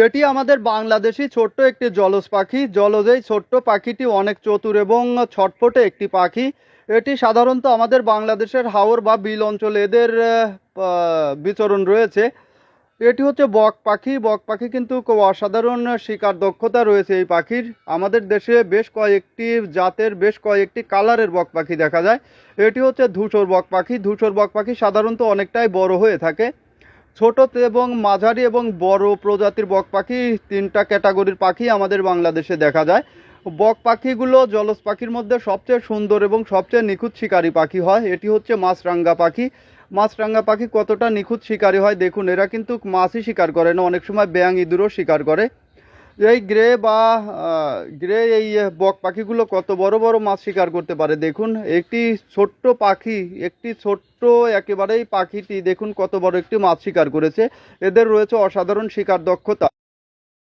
এটি আমাদের বাংলাদেশি ছোট্ট একটি জলজ পাখি। জলজ এই ছোট্ট পাখিটি অনেক চতুর এবং ছটফটে একটি পাখি। এটি সাধারণত আমাদের বাংলাদেশের হাওর বা বিল অঞ্চলে এদের বিচরণ রয়েছে। এটি হচ্ছে বক পাখি। বক পাখি কিন্তু খুব অসাধারণ শিকার দক্ষতা রয়েছে এই পাখির। আমাদের দেশে বেশ কয়েকটি জাতের বেশ কয়েকটি কালারের বক পাখি দেখা যায়। এটি হচ্ছে ধূসর বক পাখি। ধূসর বক পাখি সাধারণত অনেকটাই বড় হয়ে থাকে। ছোট এবং মাঝারি এবং বড় প্রজাতির বক পাখি, তিনটা ক্যাটাগরির পাখি আমাদের বাংলাদেশে দেখা যায়। বক পাখিগুলো জলজ পাখির মধ্যে সবচেয়ে সুন্দর এবং সবচেয়ে নিখুঁত শিকারী পাখি হয়। এটি হচ্ছে মাছরাঙা পাখি। মাছরাঙা পাখি কতটা নিখুঁত শিকারী হয় দেখুন। এরা কিন্তু মাছই শিকার করে না, অনেক সময় ব্যাঙ ইঁদুরও শিকার করে। এই গ্রে এই বক পাখিগুলো কত বড় বড় মাছ শিকার করতে পারে দেখুন। একটি ছোট্ট পাখি, একটি ছোট্ট একেবারেই পাখিটি দেখুন কত বড় একটি মাছ শিকার করেছে। এদের রয়েছে অসাধারণ শিকার দক্ষতা।